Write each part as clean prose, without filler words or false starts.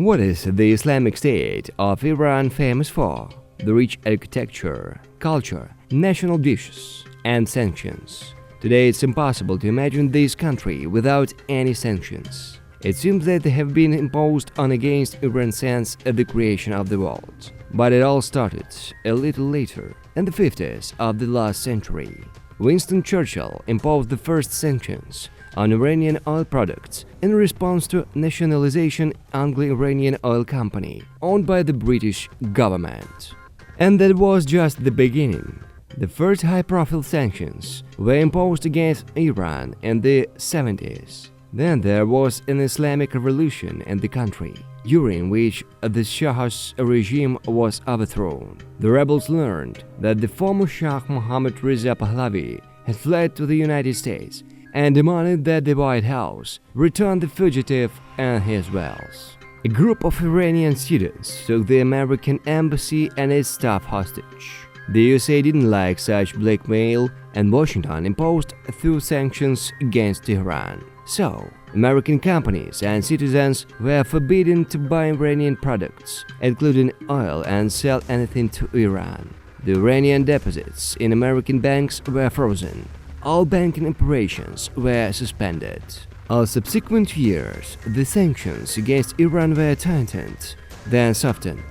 What is the Islamic State of Iran famous for? The rich architecture, culture, national dishes, and sanctions. Today it's impossible to imagine this country without any sanctions. It seems that they have been imposed on against Iran since the creation of the world. But it all started a little later, in the 50s of the last century. Winston Churchill imposed the first sanctions on Iranian oil products in response to nationalization Anglo-Iranian Oil Company, owned by the British government. And that was just the beginning. The first high-profile sanctions were imposed against Iran in the 70s. Then there was an Islamic revolution in the country, during which the Shah's regime was overthrown. The rebels learned that the former Shah Mohammad Reza Pahlavi had fled to the United States and demanded that the White House return the fugitive and his wealth. A group of Iranian students took the American embassy and its staff hostage. The USA didn't like such blackmail, and Washington imposed through sanctions against Tehran. So, American companies and citizens were forbidden to buy Iranian products, including oil, and sell anything to Iran. The Iranian deposits in American banks were frozen. All banking operations were suspended. All subsequent years, the sanctions against Iran were tightened, then softened.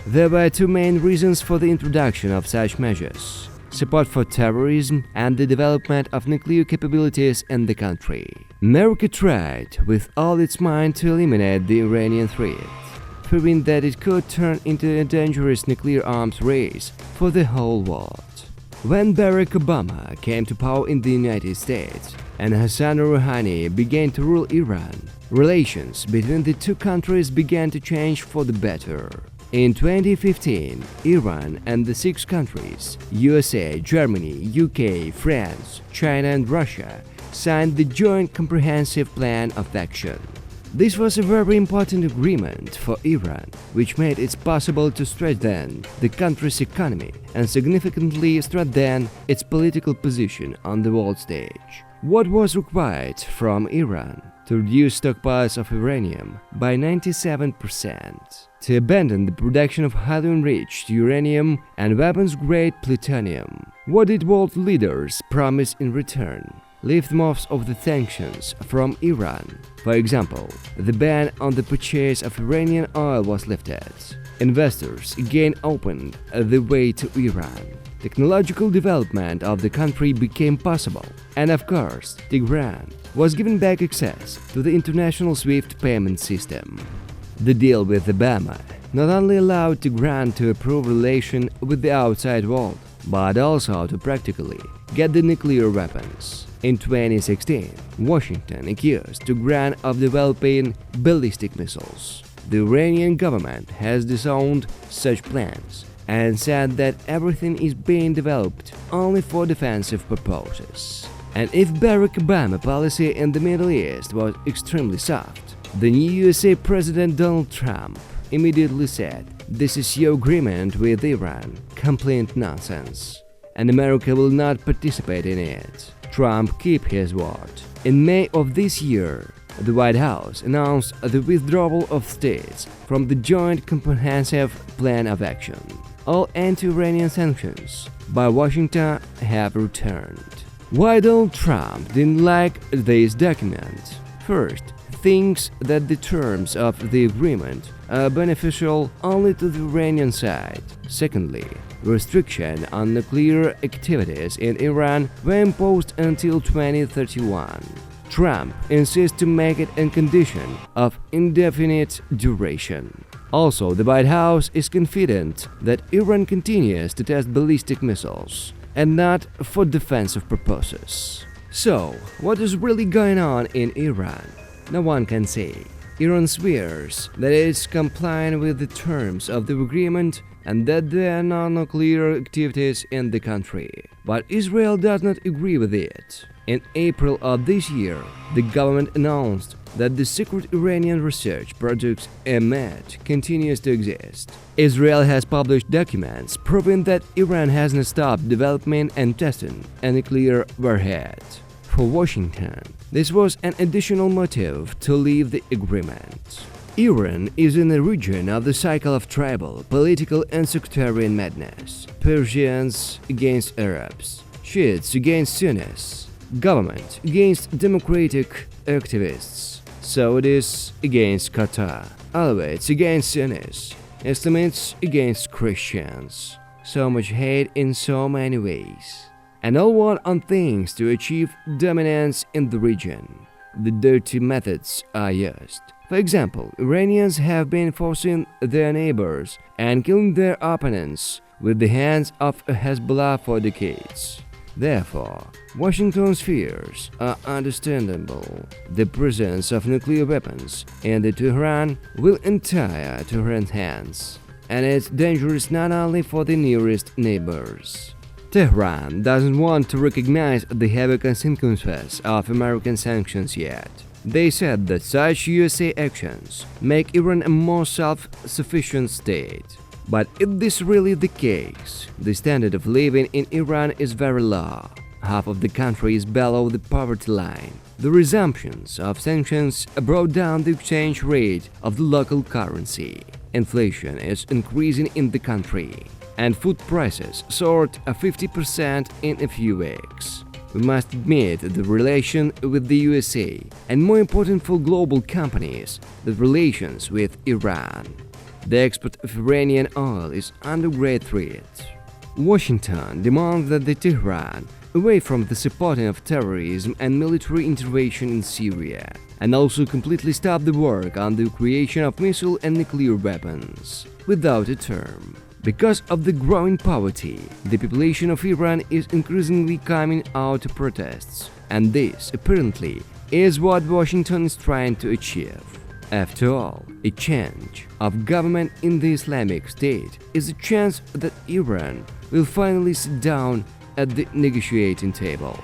There were two main reasons for the introduction of such measures: support for terrorism and the development of nuclear capabilities in the country. America tried with all its might to eliminate the Iranian threat, fearing that it could turn into a dangerous nuclear arms race for the whole world. When Barack Obama came to power in the United States and Hassan Rouhani began to rule Iran, relations between the two countries began to change for the better. In 2015, Iran and the six countries USA, Germany, UK, France, China and Russia signed the Joint Comprehensive Plan of Action. This was a very important agreement for Iran, which made it possible to strengthen the country's economy and significantly strengthen its political position on the world stage. What was required from Iran? To reduce stockpiles of uranium by 97%, to abandon the production of highly enriched uranium and weapons-grade plutonium. What did world leaders promise in return? Lift most of the sanctions from Iran. For example, the ban on the purchase of Iranian oil was lifted. Investors again opened the way to Iran. Technological development of the country became possible, and of course, Tehran was given back access to the international SWIFT payment system. The deal with Obama not only allowed Tehran to improve relations with the outside world, but also to practically get the nuclear weapons. In 2016, Washington accused Tehran of developing ballistic missiles. The Iranian government has disowned such plans and said that everything is being developed only for defensive purposes. And if Barack Obama policy in the Middle East was extremely soft, the new USA President Donald Trump immediately said, "This is your agreement with Iran, complete nonsense, and America will not participate in it." Trump kept his word. In May of this year, the White House announced the withdrawal of states from the Joint Comprehensive Plan of Action. All anti-Iranian sanctions by Washington have returned. Why Donald Trump didn't like this document? First, thinks that the terms of the agreement are beneficial only to the Iranian side. Secondly, restriction on nuclear activities in Iran were imposed until 2031. Trump insists to make it a condition of indefinite duration. Also, the White House is confident that Iran continues to test ballistic missiles, and not for defensive purposes. So, what is really going on in Iran? No one can say. Iran swears that it is complying with the terms of the agreement and that there are no nuclear activities in the country. But Israel does not agree with it. In April of this year, the government announced that the secret Iranian research project M.News continues to exist. Israel has published documents proving that Iran hasn't stopped developing and testing a nuclear warhead. For Washington, this was an additional motive to leave the agreement. Iran is in a region of the cycle of tribal, political and sectarian madness. Persians against Arabs, Shiites against Sunnis, government against democratic activists, Saudis against Qatar, Alawites against Sunnis, Islamists against Christians. So much hate in so many ways. And all want on things to achieve dominance in the region. The dirty methods are used. For example, Iranians have been forcing their neighbors and killing their opponents with the hands of Hezbollah for decades. Therefore, Washington's fears are understandable. The presence of nuclear weapons in the Tehran will entire Tehran's hands, and it's dangerous not only for the nearest neighbors. Tehran doesn't want to recognize the heavy consequences of American sanctions yet. They said that such USA actions make Iran a more self-sufficient state. But is this really the case? The standard of living in Iran is very low. Half of the country is below the poverty line. The resumptions of sanctions brought down the exchange rate of the local currency. Inflation is increasing in the country, and food prices soared 50% in a few weeks. We must admit the relation with the USA, and more important for global companies, the relations with Iran. The export of Iranian oil is under great threat. Washington demands that the Tehran away from the supporting of terrorism and military intervention in Syria, and also completely stop the work on the creation of missile and nuclear weapons, without a term. Because of the growing poverty, the population of Iran is increasingly coming out to protests, and this, apparently, is what Washington is trying to achieve. After all, a change of government in the Islamic State is a chance that Iran will finally sit down at the negotiating table.